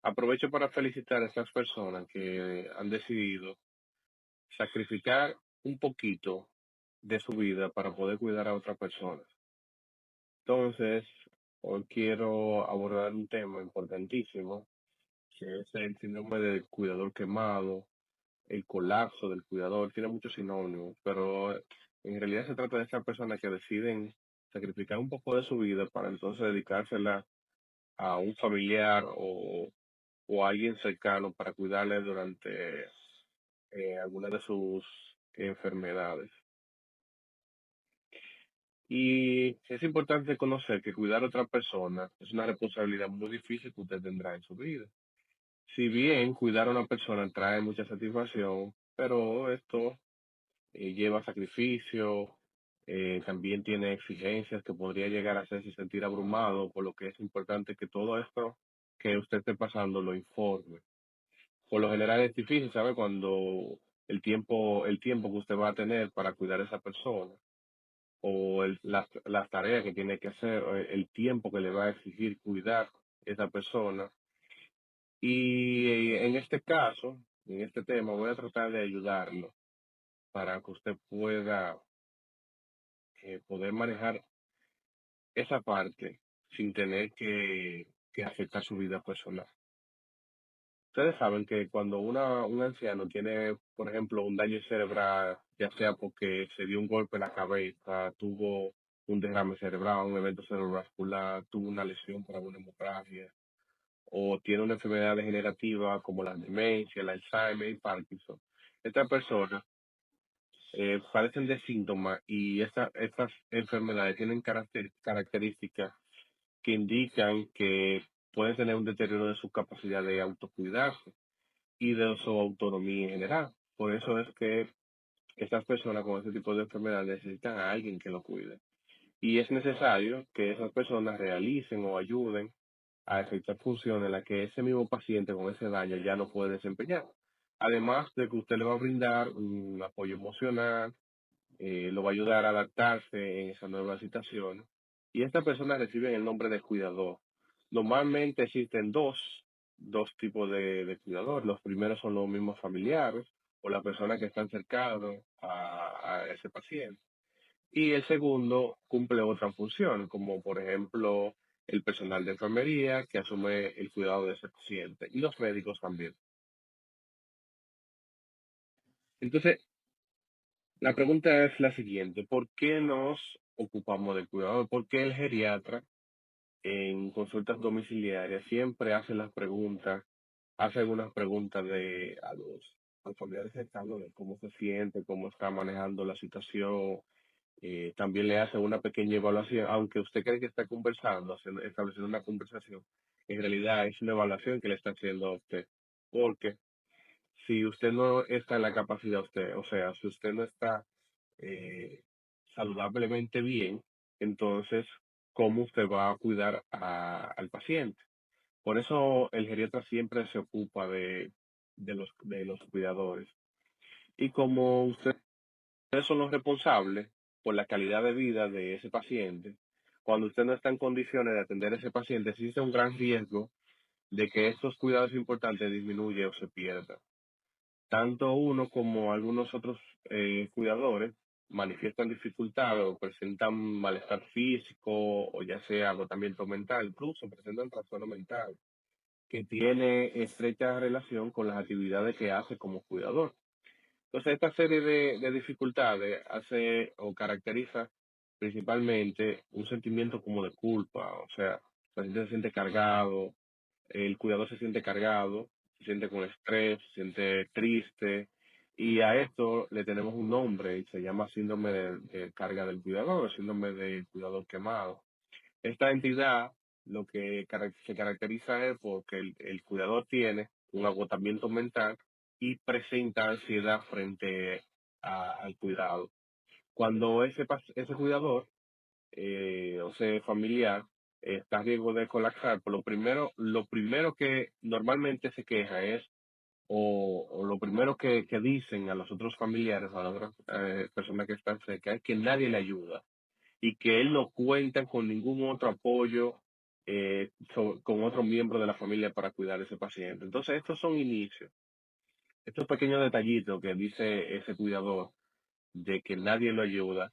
Aprovecho para felicitar a estas personas que han decidido sacrificar un poquito de su vida para poder cuidar a otras personas. Entonces, hoy quiero abordar un tema importantísimo, que es el síndrome del cuidador quemado, el colapso del cuidador. Tiene muchos sinónimos, pero en realidad se trata de estas personas que deciden sacrificar un poco de su vida para entonces dedicársela a un familiar o a alguien cercano para cuidarle durante algunas de sus enfermedades. Y es importante conocer que cuidar a otra persona es una responsabilidad muy difícil que usted tendrá en su vida. Si bien cuidar a una persona trae mucha satisfacción, pero esto lleva sacrificio, también tiene exigencias que podría llegar a hacerse sentir abrumado, por lo que es importante que todo esto que usted esté pasando lo informe. Por lo general es difícil, ¿sabe? Cuando el tiempo que usted va a tener para cuidar a esa persona o las tareas que tiene que hacer, o el tiempo que le va a exigir cuidar esa persona. Y en este caso, en este tema, voy a tratar de ayudarlo para que usted pueda poder manejar esa parte sin tener que afectar su vida personal. Ustedes saben que cuando un anciano tiene, por ejemplo, un daño cerebral, ya sea porque se dio un golpe en la cabeza, tuvo un derrame cerebral, un evento cerebrovascular, tuvo una lesión por alguna hemorragia, o tiene una enfermedad degenerativa como la demencia, el Alzheimer y Parkinson, estas personas padecen de síntomas y estas enfermedades tienen características que indican que pueden tener un deterioro de su capacidad de autocuidarse y de su autonomía en general. Por eso es que estas personas con ese tipo de enfermedad necesitan a alguien que lo cuide. Y es necesario que esas personas realicen o ayuden a efectuar funciones en las que ese mismo paciente con ese daño ya no puede desempeñar. Además de que usted le va a brindar un apoyo emocional, lo va a ayudar a adaptarse en esa nueva situación. Y estas personas reciben el nombre de cuidador. Normalmente existen dos tipos de cuidador. Los primeros son los mismos familiares o las personas que están cercanos a ese paciente. Y el segundo cumple otra función, como por ejemplo el personal de enfermería que asume el cuidado de ese paciente y los médicos también. Entonces, la pregunta es la siguiente: ¿por qué nos ocupamos del cuidado? ¿Por qué el geriatra en consultas domiciliarias siempre hace las preguntas, hace algunas preguntas a los familiares cercanos de cómo se siente, cómo está manejando la situación? También le hace una pequeña evaluación, aunque usted cree que está conversando, estableciendo una conversación, en realidad es una evaluación que le está haciendo a usted. Porque si usted no está en la capacidad, o sea, si usted no está eh, saludablemente bien, entonces, ¿cómo usted va a cuidar al paciente? Por eso el geriatra siempre se ocupa de los cuidadores. Y como ustedes son los responsables por la calidad de vida de ese paciente, cuando usted no está en condiciones de atender a ese paciente, existe un gran riesgo de que estos cuidados importantes disminuyan o se pierdan. Tanto uno como algunos otros cuidadores manifiestan dificultades o presentan malestar físico o ya sea agotamiento mental, incluso presentan trastorno mental, que tiene estrecha relación con las actividades que hace como cuidador. Entonces, esta serie de dificultades hace o caracteriza principalmente un sentimiento como de culpa, o sea, el paciente se siente cargado, el cuidador se siente cargado, se siente con estrés, se siente triste, y a esto le tenemos un nombre y se llama síndrome de carga del cuidador, síndrome del cuidador quemado. Esta entidad lo que se caracteriza es porque el cuidador tiene un agotamiento mental y presenta ansiedad frente al cuidado. Cuando ese cuidador o sea, familiar, está a riesgo de colapsar, pues lo primero que normalmente se queja es, o lo primero que dicen a los otros familiares, a las otras personas que están cerca, es que nadie le ayuda y que él no cuenta con ningún otro apoyo con otro miembro de la familia para cuidar a ese paciente. Entonces, estos son inicios, estos pequeños detallitos que dice ese cuidador de que nadie lo ayuda,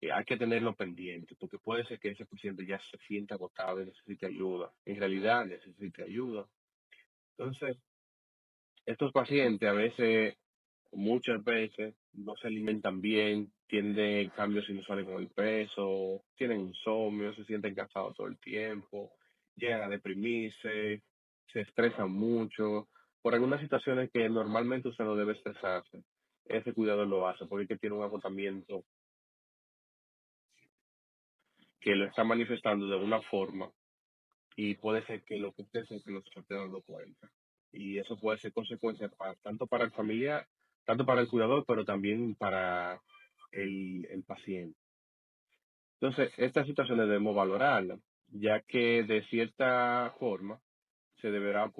hay que tenerlo pendiente, porque puede ser que ese paciente ya se sienta agotado y necesite ayuda. En realidad necesite ayuda. Entonces, estos pacientes a veces, muchas veces, no se alimentan bien, tienen cambios inusuales con el peso, tienen insomnio, se sienten cansados todo el tiempo, llegan a deprimirse, se estresan mucho, por algunas situaciones que normalmente usted no debe estresarse. Ese cuidado lo hace porque es que tiene un agotamiento que lo está manifestando de una forma y puede ser que lo que usted sea que no se esté dando cuenta. Y eso puede ser consecuencia tanto para el familiar, tanto para el cuidador, pero también para el paciente. Entonces, estas situaciones debemos valorarlas, ya que de cierta forma se deberá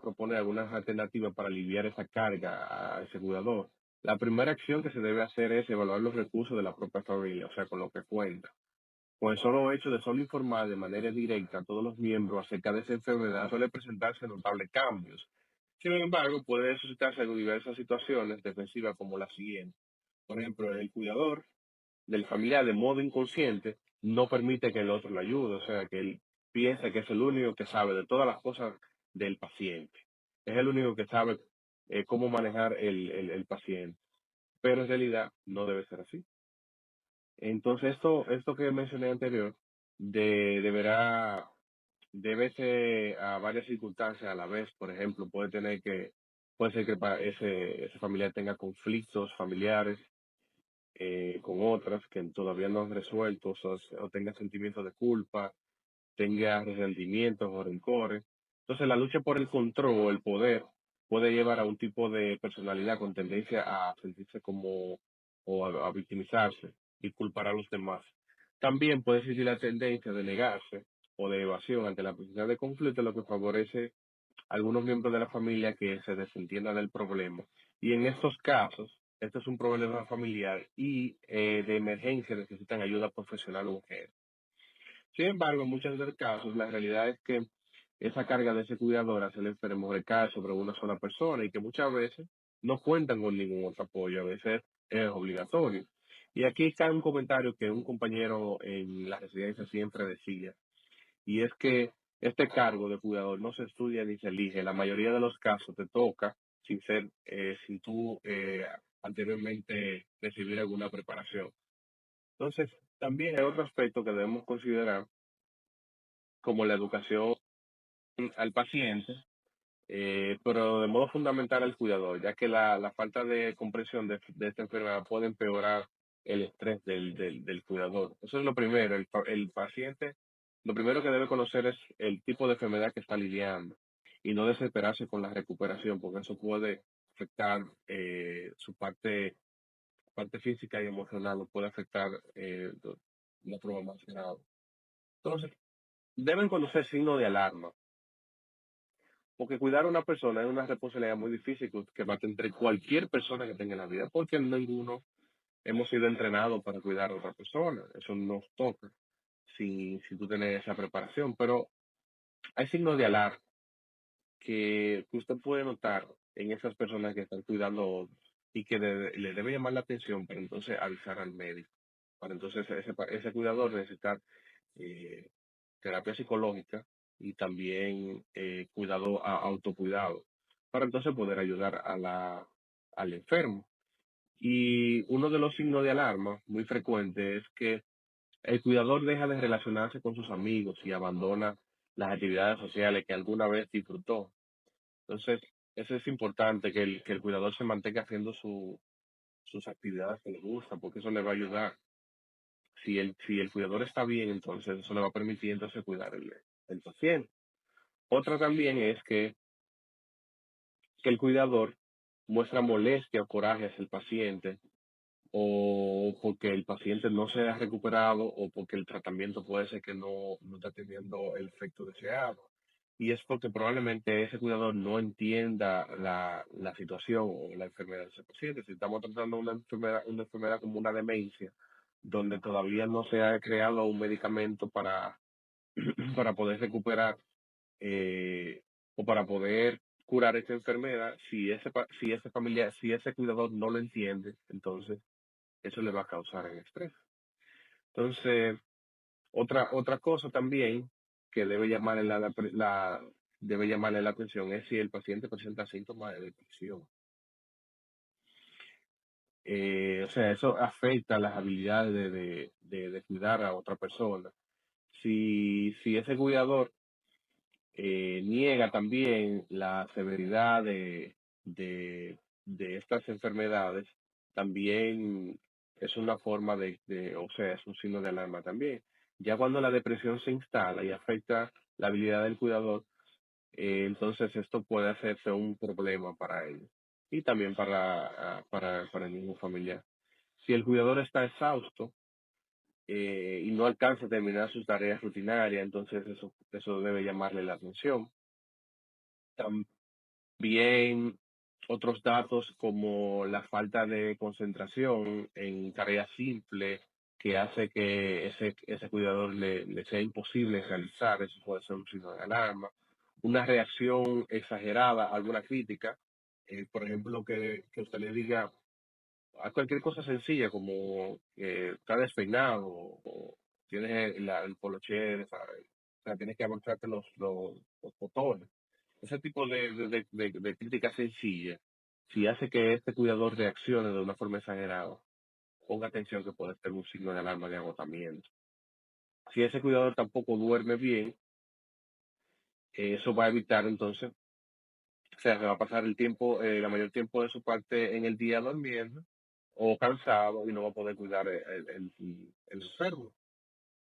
proponer algunas alternativas para aliviar esa carga a ese cuidador. La primera acción que se debe hacer es evaluar los recursos de la propia familia, o sea, con lo que cuenta. Con el solo hecho de solo informar de manera directa a todos los miembros acerca de esa enfermedad suele presentarse notables cambios. Sin embargo, puede suscitarse en diversas situaciones defensivas como la siguiente. Por ejemplo, el cuidador del familiar de modo inconsciente no permite que el otro le ayude, o sea, que él piensa que es el único que sabe de todas las cosas del paciente. Es el único que sabe cómo manejar el paciente. Pero en realidad no debe ser así. Entonces, esto que mencioné anterior, deberá, debe ser a varias circunstancias a la vez. Por ejemplo, puede ser que ese familiar tenga conflictos familiares con otras que todavía no han resuelto o tenga sentimientos de culpa, tenga resentimientos o rencores. Entonces, la lucha por el control o el poder puede llevar a un tipo de personalidad con tendencia a sentirse como o a victimizarse y culpar a los demás. También puede existir la tendencia de negarse o de evasión ante la posibilidad de conflicto, lo que favorece a algunos miembros de la familia que se desentiendan del problema. Y en estos casos, esto es un problema familiar y de emergencia necesitan ayuda profesional urgente. Sin embargo, en muchos de los casos, la realidad es que esa carga de ese cuidador hacia el enfermo recae sobre una sola persona y que muchas veces no cuentan con ningún otro apoyo, a veces es obligatorio. Y aquí está un comentario que un compañero en la residencia siempre decía, y es que este cargo de cuidador no se estudia ni se elige, en la mayoría de los casos te toca sin tú anteriormente recibir alguna preparación. Entonces, también hay otro aspecto que debemos considerar como la educación al paciente, pero de modo fundamental al cuidador, ya que la falta de comprensión de esta enfermedad puede empeorar el estrés del cuidador. Eso es lo primero, el paciente, lo primero que debe conocer es el tipo de enfermedad que está lidiando y no desesperarse con la recuperación, porque eso puede afectar parte física y emocional, lo puede afectar de una forma más grave. Entonces, deben conocer signos de alarma, porque cuidar a una persona es una responsabilidad muy difícil que va a tener cualquier persona que tenga en la vida, porque ninguno hemos sido entrenados para cuidar a otra persona. Eso nos toca si tú tienes esa preparación. Pero hay signos de alarma que usted puede notar en esas personas que están cuidando a otros y que le debe llamar la atención para entonces avisar al médico. Para entonces ese cuidador necesitar eh, terapia psicológica y también autocuidado, para entonces poder ayudar al enfermo. Y uno de los signos de alarma muy frecuente es que el cuidador deja de relacionarse con sus amigos y abandona las actividades sociales que alguna vez disfrutó. Entonces, eso es importante, que el cuidador se mantenga haciendo sus actividades que le gustan, porque eso le va a ayudar. Si el cuidador está bien, entonces eso le va a permitir entonces cuidar el paciente. Otra también es que el cuidador muestra molestia o coraje hacia el paciente o porque el paciente no se ha recuperado o porque el tratamiento puede ser que no está teniendo el efecto deseado. Y es porque probablemente ese cuidador no entienda la situación o la enfermedad de ese paciente. Si estamos tratando una enfermedad como una demencia, donde todavía no se ha creado un medicamento para poder recuperar eh, o para poder curar esta enfermedad. Si ese familiar, si ese cuidador no lo entiende, entonces eso le va a causar el estrés. Entonces, otra cosa también que debe llamarle la atención es si el paciente presenta síntomas de depresión. O sea, eso afecta las habilidades de cuidar a otra persona. Si ese cuidador niega también la severidad de estas enfermedades, también es una forma o sea, es un signo de alarma también. Ya cuando la depresión se instala y afecta la habilidad del cuidador, entonces esto puede hacerse un problema para ellos y también para el mismo familiar. Si el cuidador está exhausto y no alcanza a terminar sus tareas rutinarias, entonces eso debe llamarle la atención. También otros datos como la falta de concentración en tareas simples que hace que ese cuidador le sea imposible realizar, eso puede ser un signo de alarma. Una reacción exagerada a alguna crítica, por ejemplo, que usted le diga a cualquier cosa sencilla como está despeinado o tienes el poloché, ¿sabes? O sea, tienes que abrocharte los botones. Ese tipo de crítica sencilla, si hace que este cuidador reaccione de una forma exagerada, ponga atención que puede ser un signo de alarma de agotamiento. Si ese cuidador tampoco duerme bien, eso va a evitar entonces, o sea, se va a pasar el tiempo, la mayor tiempo de su parte en el día durmiendo o cansado y no va a poder cuidar el enfermo.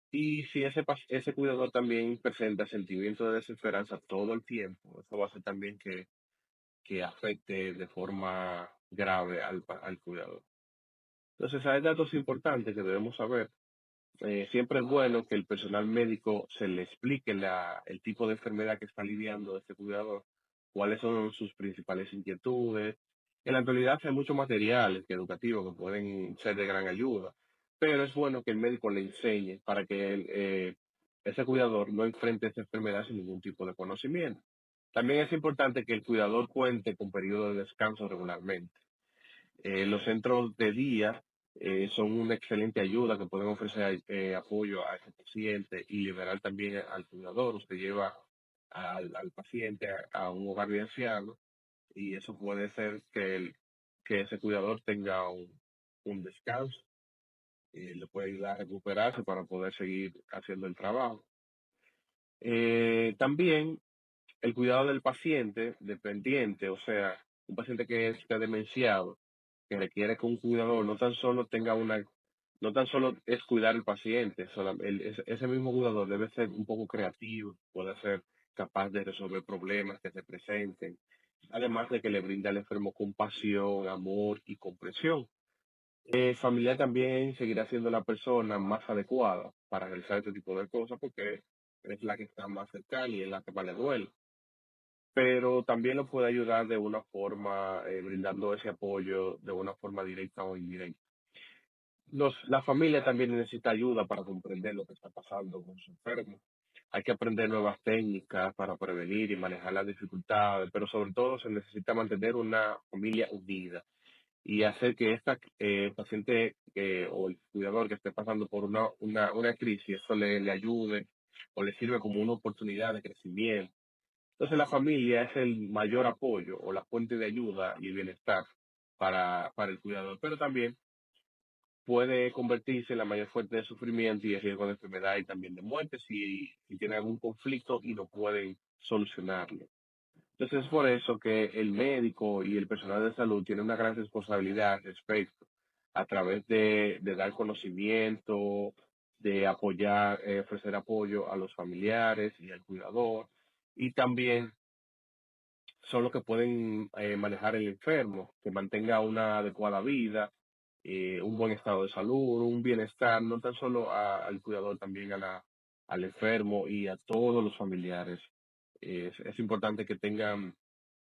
Y si ese cuidador también presenta sentimientos de desesperanza todo el tiempo, eso va a hacer también que afecte de forma grave al cuidador. Entonces, hay datos importantes que debemos saber. Siempre es bueno que el personal médico se le explique el tipo de enfermedad que está lidiando este cuidador, cuáles son sus principales inquietudes. En la actualidad hay muchos materiales educativos que pueden ser de gran ayuda, pero es bueno que el médico le enseñe para que ese cuidador no enfrente esa enfermedad sin ningún tipo de conocimiento. También es importante que el cuidador cuente con periodos de descanso regularmente. Los centros de día son una excelente ayuda que pueden ofrecer apoyo a ese paciente y liberar también al cuidador. Usted lleva al paciente a un hogar de ancianos y eso puede ser que ese cuidador tenga un descanso y le puede ayudar a recuperarse para poder seguir haciendo el trabajo. También el cuidado del paciente dependiente, o sea, un paciente que esté demenciado, que requiere que un cuidador no tan solo es cuidar al paciente, ese mismo cuidador debe ser un poco creativo, puede ser capaz de resolver problemas que se presenten, además de que le brinda al enfermo compasión, amor y comprensión. El familiar también seguirá siendo la persona más adecuada para realizar este tipo de cosas porque es la que está más cercana y es la que más le duele, pero también lo puede ayudar de una forma, brindando ese apoyo de una forma directa o indirecta. La familia también necesita ayuda para comprender lo que está pasando con su enfermo. Hay que aprender nuevas técnicas para prevenir y manejar las dificultades, pero sobre todo se necesita mantener una familia unida y hacer que esta paciente o el cuidador que esté pasando por una crisis, eso le ayude o le sirve como una oportunidad de crecimiento. Entonces la familia es el mayor apoyo o la fuente de ayuda y bienestar para el cuidador, pero también puede convertirse en la mayor fuente de sufrimiento y de riesgo de enfermedad y también de muerte si tiene algún conflicto y no pueden solucionarlo. Entonces es por eso que el médico y el personal de salud tienen una gran responsabilidad al respecto, a través de dar conocimiento, de apoyar, ofrecer apoyo a los familiares y al cuidador, y también son los que pueden manejar el enfermo, que mantenga una adecuada vida, un buen estado de salud, un bienestar, no tan solo al cuidador, también al enfermo y a todos los familiares. Es importante que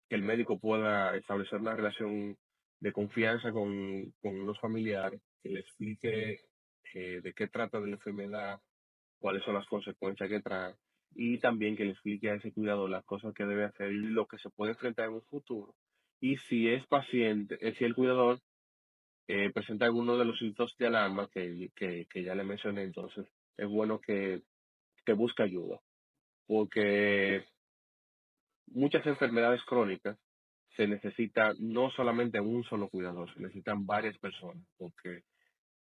el médico pueda establecer una relación de confianza con los familiares, que le explique de qué trata de la enfermedad, cuáles son las consecuencias que trae, y también que le explique a ese cuidador las cosas que debe hacer y lo que se puede enfrentar en un futuro. Y si es paciente, si el cuidador presenta alguno de los síntomas de alarma que ya le mencioné, entonces es bueno que busque ayuda, porque muchas enfermedades crónicas se necesita no solamente un solo cuidador, se necesitan varias personas, porque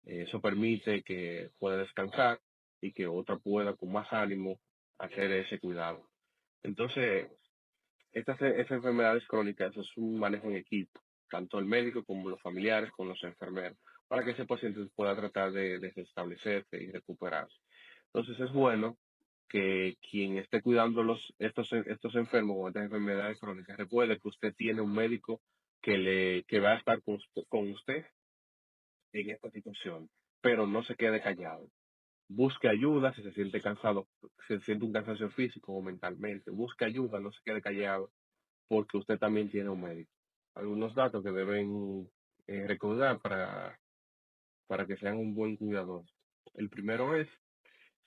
eso permite que pueda descansar y que otra pueda con más ánimo hacer ese cuidado. Entonces, estas enfermedades crónicas es un manejo en equipo, tanto el médico como los familiares, con los enfermeros, para que ese paciente pueda tratar de restablecerse y recuperarse. Entonces es bueno que quien esté cuidando estos enfermos con estas enfermedades crónicas recuerde que usted tiene un médico que va a estar con usted en esta situación, pero no se quede callado. Busque ayuda si se siente cansado, si se siente un cansancio físico o mentalmente. Busque ayuda, no se quede callado, porque usted también tiene un médico. Algunos datos que deben recordar para que sean un buen cuidador. El primero es,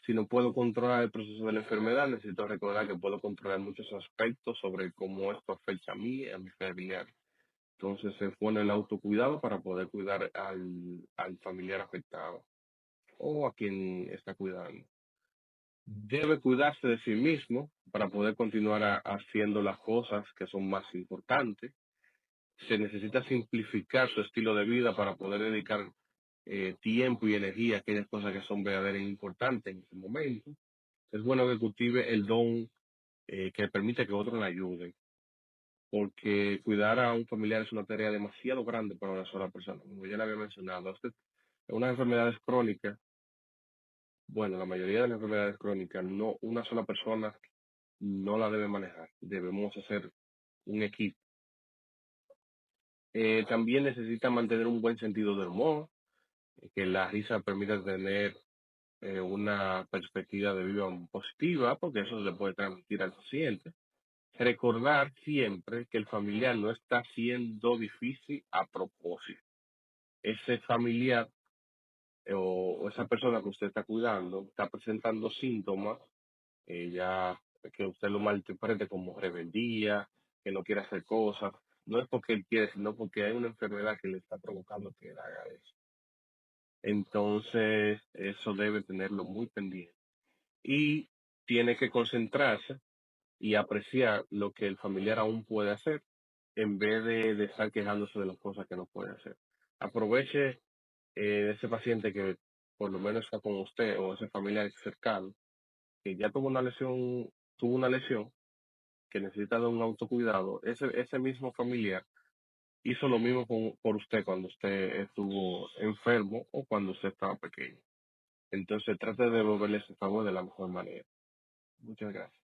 si no puedo controlar el proceso de la enfermedad, necesito recordar que puedo controlar muchos aspectos sobre cómo esto afecta a mí y a mis familiares. Entonces se pone el autocuidado para poder cuidar al familiar afectado o a quien está cuidando. Debe cuidarse de sí mismo para poder continuar haciendo las cosas que son más importantes. Se necesita simplificar su estilo de vida para poder dedicar tiempo y energía a aquellas cosas que son verdaderamente importantes en ese momento. Es bueno que cultive el don que permite que otros le ayuden, porque cuidar a un familiar es una tarea demasiado grande para una sola persona. Como ya le había mencionado, unas enfermedades crónicas, bueno, la mayoría de las enfermedades crónicas, no una sola persona no la debe manejar. Debemos hacer un equipo. También necesita mantener un buen sentido del humor, que la risa permita tener una perspectiva de vida positiva, porque eso se le puede transmitir al paciente. Recordar siempre que el familiar no está siendo difícil a propósito. Ese familiar o esa persona que usted está cuidando está presentando síntomas ya que usted lo malinterprete como rebeldía, que no quiere hacer cosas. No es porque él quiere, sino porque hay una enfermedad que le está provocando que él haga eso. Entonces, eso debe tenerlo muy pendiente. Y tiene que concentrarse y apreciar lo que el familiar aún puede hacer en vez de estar quejándose de las cosas que no puede hacer. Aproveche ese paciente que por lo menos está con usted o ese familiar cercano que ya tuvo una lesión que necesita de un autocuidado, ese mismo familiar hizo lo mismo por usted cuando usted estuvo enfermo o cuando usted estaba pequeño. Entonces trate de devolverle ese favor de la mejor manera. Muchas gracias.